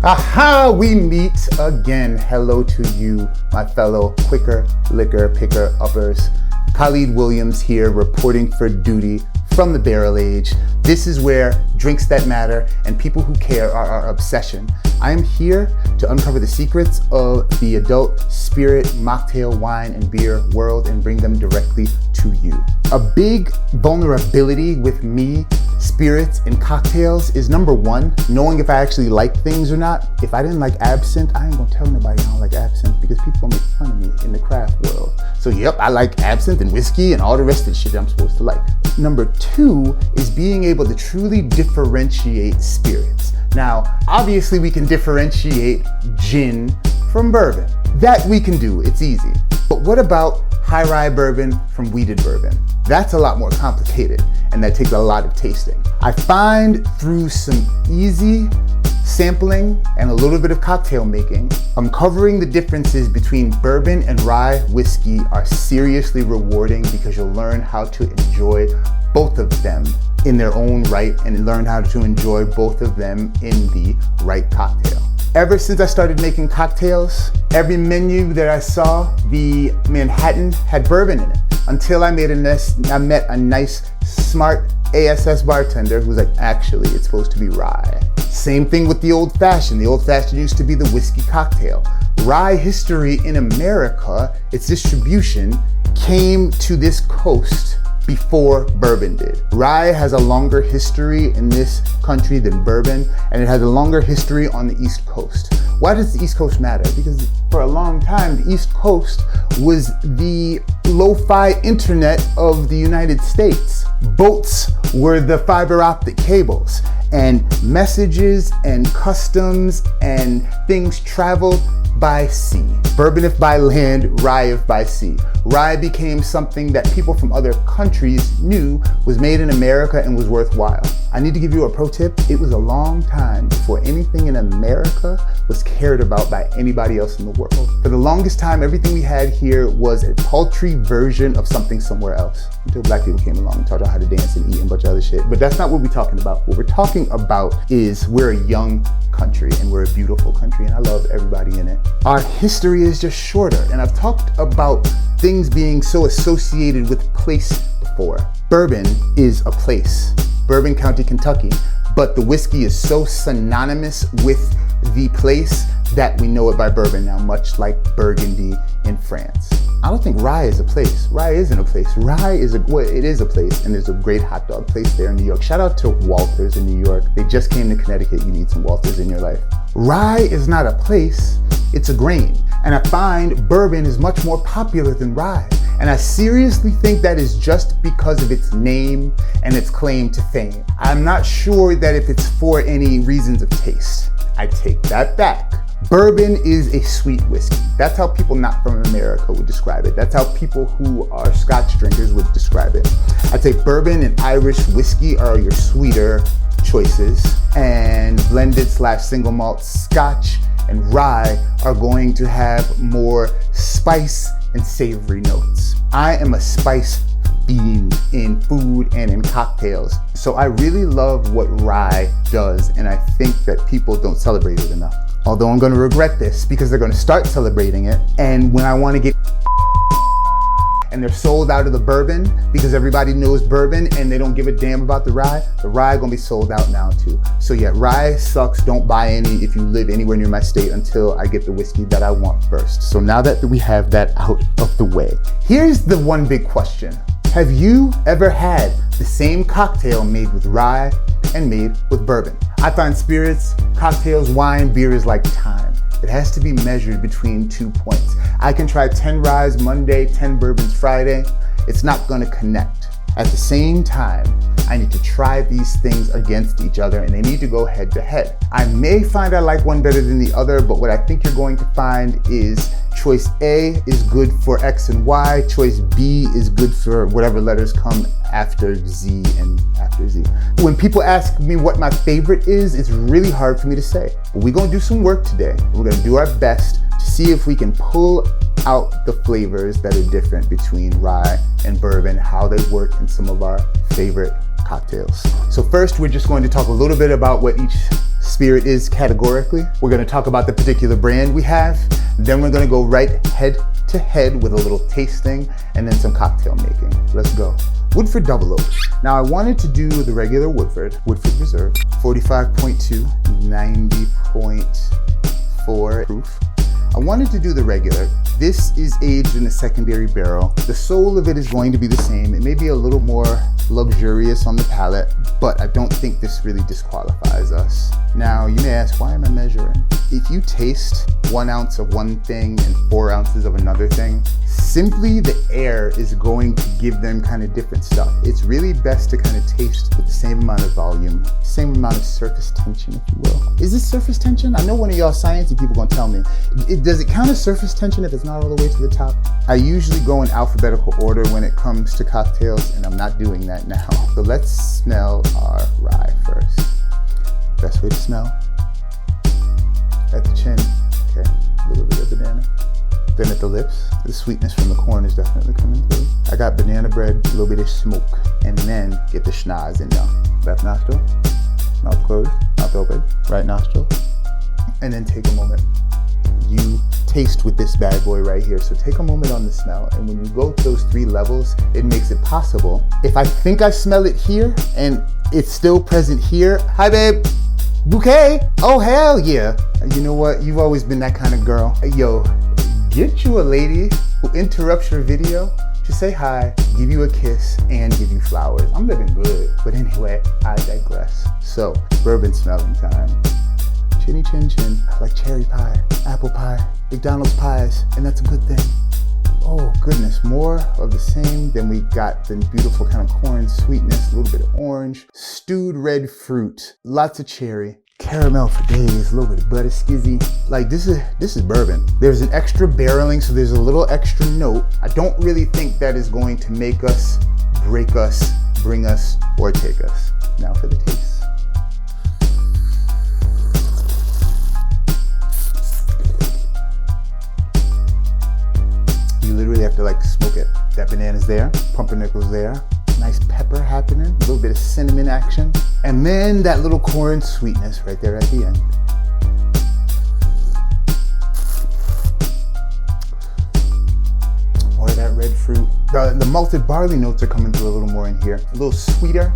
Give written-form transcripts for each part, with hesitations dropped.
Aha, we meet again. Hello to you, my fellow quicker liquor picker uppers. Khalid Williams here, reporting for duty from the barrel age. This is where drinks that matter and people who care are our obsession. I am here to uncover the secrets of the adult spirit, mocktail, wine, and beer world and bring them directly to you. A big vulnerability with me, spirits and cocktails, is number one, knowing if I actually like things or not. If I didn't like absinthe, I ain't gonna tell nobody I don't like absinthe because people gonna make fun of me in the craft world. So yep, I like absinthe and whiskey and all the rest of the shit I'm supposed to like. Number two is being able to truly differentiate spirits. Now, obviously we can differentiate gin from bourbon. That we can do, it's easy. But what about high rye bourbon from wheated bourbon? That's a lot more complicated and that takes a lot of tasting. I find through some easy sampling and a little bit of cocktail making, uncovering the differences between bourbon and rye whiskey are seriously rewarding because you'll learn how to enjoy both of them in their own right and learn how to enjoy both of them in the right cocktail. Ever since I started making cocktails, every menu that I saw, the Manhattan had bourbon in it. Until I met a nice, smart ASS bartender who was like, actually, it's supposed to be rye. Same thing with the Old Fashioned. The Old Fashioned used to be the whiskey cocktail. Rye history in America, its distribution came to this coast before bourbon did. Rye has a longer history in this country than bourbon, and it has a longer history on the East Coast. Why does the East Coast matter? Because for a long time, the East Coast was the lo-fi internet of the United States. Boats were the fiber optic cables, and messages and customs and things traveled by sea. Bourbon if by land, rye if by sea. Rye became something that people from other countries knew was made in America and was worthwhile. I need to give you a pro tip. It was a long time before anything in America was cared about by anybody else in the world. For the longest time, everything we had here was a paltry version of something somewhere else. Until black people came along and taught us how to dance and eat and a bunch of other shit. But that's not what we're talking about. What we're talking about is we're a young country and we're a beautiful country and I love everybody in it. Our history is just shorter, and I've talked about things being so associated with place before. Bourbon is a place, Bourbon County, Kentucky, but the whiskey is so synonymous with the place that we know it by bourbon now, much like Burgundy in France. I don't think rye is a place. Rye isn't a place. Rye is it is a place, and there's a great hot dog place there in New York. Shout out to Walters in New York. They just came to Connecticut. You need some Walters in your life. Rye is not a place, it's a grain. And I find bourbon is much more popular than rye. And I seriously think that is just because of its name and its claim to fame. I'm not sure that if it's for any reasons of taste. I take that back. Bourbon is a sweet whiskey. That's how people not from America would describe it. That's how people who are Scotch drinkers would describe it. I'd say bourbon and Irish whiskey are your sweeter choices, and blended / single malt Scotch and rye are going to have more spice and savory notes. I am a spice fiend in food and in cocktails, so I really love what rye does, and I think that people don't celebrate it enough. Although I'm gonna regret this because they're gonna start celebrating it, and when I wanna get and they're sold out of the bourbon because everybody knows bourbon and they don't give a damn about the rye gonna be sold out now too. So yeah, rye sucks. Don't buy any if you live anywhere near my state until I get the whiskey that I want first. So now that we have that out of the way, here's the one big question. Have you ever had the same cocktail made with rye and made with bourbon? I find spirits, cocktails, wine, beer is like time. It has to be measured between 2 points. I can try 10 ryes Monday, 10 bourbons Friday. It's not gonna connect. At the same time, I need to try these things against each other and they need to go head to head. I may find I like one better than the other, but what I think you're going to find is choice A is good for X and Y, choice B is good for whatever letters come after Z and after Z. When people ask me what my favorite is, it's really hard for me to say. But we're gonna do some work today. We're gonna do our best to see if we can pull out the flavors that are different between rye and bourbon, how they work in some of our favorite cocktails. So first, we're just going to talk a little bit about what each spirit is categorically. We're gonna talk about the particular brand we have. Then we're gonna go right head to head with a little tasting and then some cocktail making. Let's go. Woodford Double Oak. Now I wanted to do the regular Woodford Reserve, 45.2, 90.4 proof. I wanted to do the regular. This is aged in a secondary barrel. The soul of it is going to be the same. It may be a little more luxurious on the palate, but I don't think this really disqualifies us. Now, you may ask, why am I measuring? If you taste 1 ounce of one thing and 4 ounces of another thing, simply the air is going to give them kind of different stuff. It's really best to kind of taste with the same amount of volume, same amount of surface tension, if you will. Is this surface tension? I know one of y'all sciencey people gonna tell me. Does it count as surface tension if it's not all the way to the top? I usually go in alphabetical order when it comes to cocktails, and I'm not doing that now. So let's smell our rye first. Best way to smell. At the chin, okay, a little bit of banana. Then at the lips, the sweetness from the corn is definitely coming through. I got banana bread, a little bit of smoke, and then get the schnoz in there. Left nostril, mouth closed, mouth open, right nostril. And then take a moment. You taste with this bad boy right here. So take a moment on the smell. And when you go to those 3 levels, it makes it possible. If I think I smell it here and it's still present here, hi babe, bouquet, oh hell yeah. You know what, you've always been that kind of girl. Yo, get you a lady who interrupts your video to say hi, give you a kiss, and give you flowers. I'm living good, but anyway, I digress. So, bourbon smelling time. Chinny chin chin, like cherry pie, apple pie, McDonald's pies, and that's a good thing. Oh goodness, more of the same. Then we got the beautiful kind of corn sweetness, a little bit of orange, stewed red fruit, lots of cherry, caramel for days, a little bit of butter skizzy. Like this is bourbon. There's an extra barreling, so there's a little extra note. I don't really think that is going to make us, break us, bring us, or take us. Now for the taste. You literally have to like smoke it. That banana's there, pumpernickel's there, nice pepper happening, a little bit of cinnamon action, and then that little corn sweetness right there at the end. More of that red fruit. The malted barley notes are coming through a little more in here. A little sweeter,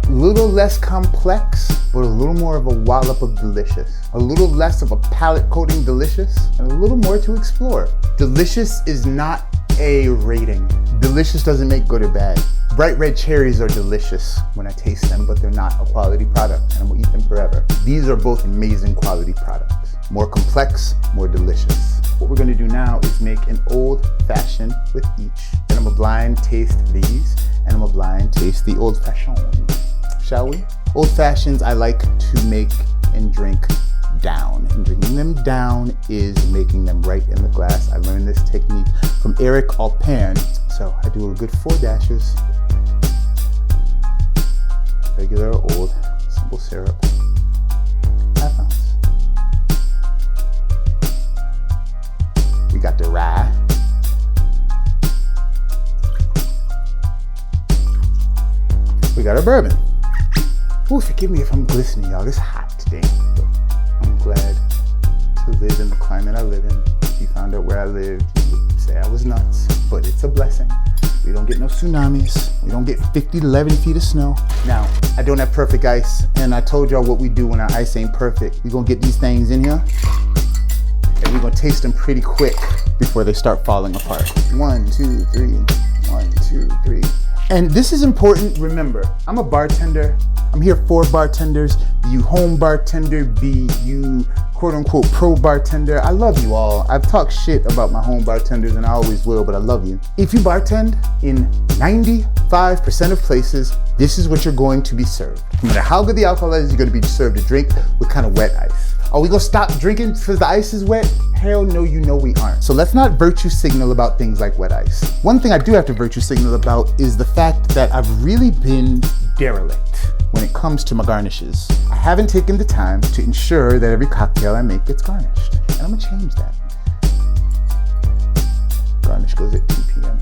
a little less complex, but a little more of a wallop of delicious. A little less of a palate coating delicious, and a little more to explore. Delicious is not a rating. Delicious doesn't make good or bad. Bright red cherries are delicious when I taste them, but they're not a quality product, and I'm gonna eat them forever. These are both amazing quality products. More complex, more delicious. What we're gonna do now is make an old fashioned with each. Then I'm gonna blind taste these, and I'm gonna blind taste the old fashioned. Shall we? Old fashions I like to make and drink down. And drinking them down is making them right in the glass. I learned this technique from Eric Alpan. So I do a good 4 dashes. Regular old simple syrup. ½ ounce. We got the rye. We got our bourbon. Ooh, forgive me if I'm glistening, y'all. It's hot today. But I'm glad to live in the climate I live in. If you found out where I lived, you would say I was nuts, but it's a blessing. We don't get no tsunamis. We don't get 50 to 11 feet of snow. Now, I don't have perfect ice, and I told y'all what we do when our ice ain't perfect. We gonna get these things in here, and we gonna taste them pretty quick before they start falling apart. 1, 2, 3, 1, 2, 3. And this is important, remember, I'm a bartender. I'm here for bartenders, be you home bartender, be you quote unquote pro bartender. I love you all. I've talked shit about my home bartenders and I always will, but I love you. If you bartend in 95% of places, this is what you're going to be served. No matter how good the alcohol is, you're gonna be served a drink with kind of wet ice. Are we gonna stop drinking because the ice is wet? Hell no, you know we aren't. So let's not virtue signal about things like wet ice. One thing I do have to virtue signal about is the fact that I've really been derelict when it comes to my garnishes. I haven't taken the time to ensure that every cocktail I make gets garnished. And I'm gonna change that. Garnish goes at 2 p.m.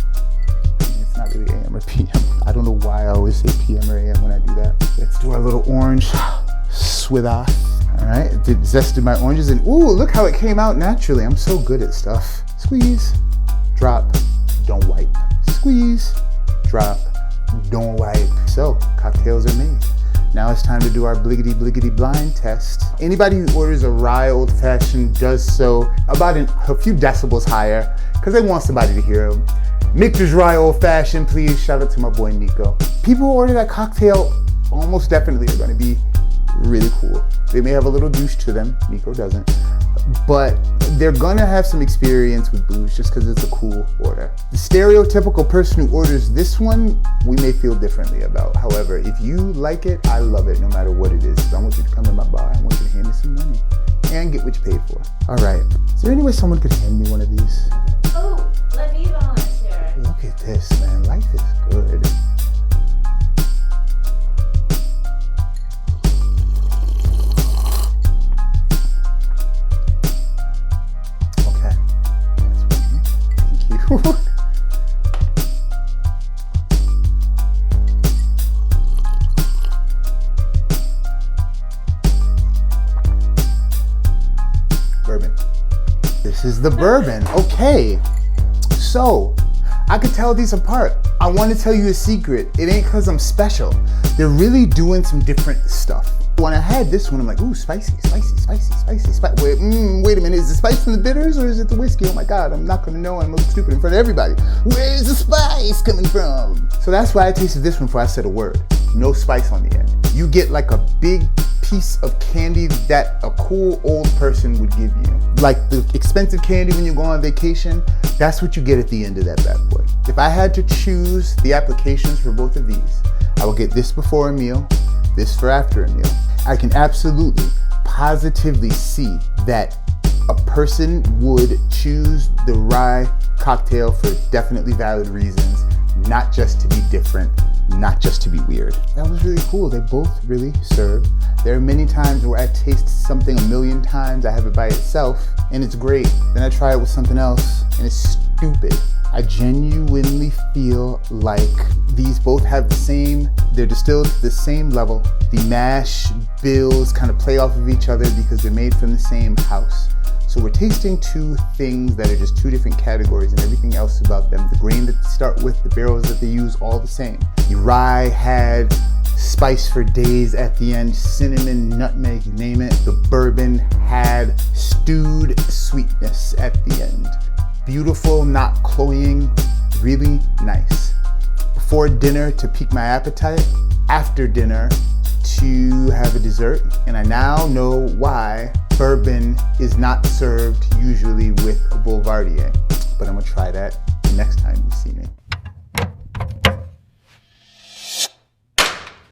It's not really AM or PM. I don't know why I always say PM or AM when I do that. Let's do our little orange swither. All All right, zested my oranges, and ooh, look how it came out naturally. I'm so good at stuff. Squeeze, drop, don't wipe. Squeeze, drop, don't wipe. So, cocktails are made. Now it's time to do our bliggity bliggity blind test. Anybody who orders a rye old fashioned does so about a few decibels higher, because they want somebody to hear them. Michter's Rye Old Fashioned, please. Shout out to my boy Nico. People who order that cocktail almost definitely are going to be really cool. They may have a little douche to them. Nico doesn't. But they're going to have some experience with booze just because it's a cool order. The stereotypical person who orders this one, we may feel differently about. However, if you like it, I love it no matter what it is. I want you to come in my bar. I want you to hand me some money and get what you paid for. All right. Is there any way someone could hand me one of these? Oh, let me volunteer. Look at this, man. Life is good. Okay. That's one. Thank you. Bourbon. This is the bourbon. Okay. So, I could tell these apart. I want to tell you a secret. It ain't because I'm special. They're really doing some different stuff. When I had this one, I'm like, ooh, spicy, spicy, spicy, spicy, spicy. Wait a minute, is the spice in the bitters or is it the whiskey? Oh my God, I'm not gonna know. I'm gonna look stupid in front of everybody. Where's the spice coming from? So that's why I tasted this one before I said a word. No spice on the end. You get like a big piece of candy that a cool old person would give you. Like the expensive candy when you go on vacation, that's what you get at the end of that bad boy. If I had to choose the applications for both of these, I would get this before a meal, this for after a meal. I can absolutely, positively see that a person would choose the rye cocktail for definitely valid reasons, not just to be different, not just to be weird. That was really cool. They both really serve. There are many times where I taste something a million times, I have it by itself, and it's great. Then I try it with something else, and it's stupid. I genuinely feel like these both have the same, they're distilled to the same level. The mash bills kind of play off of each other because they're made from the same house. So we're tasting two things that are just two different categories, and everything else about them. The grain that they start with, the barrels that they use, all the same. The rye had spice for days at the end, cinnamon, nutmeg, you name it. The bourbon had stewed sweetness at the end. Beautiful, not cloying, really nice. Before dinner to pique my appetite, after dinner to have a dessert, and I now know why bourbon is not served usually with a Boulevardier, but I'm gonna try that next time you see me.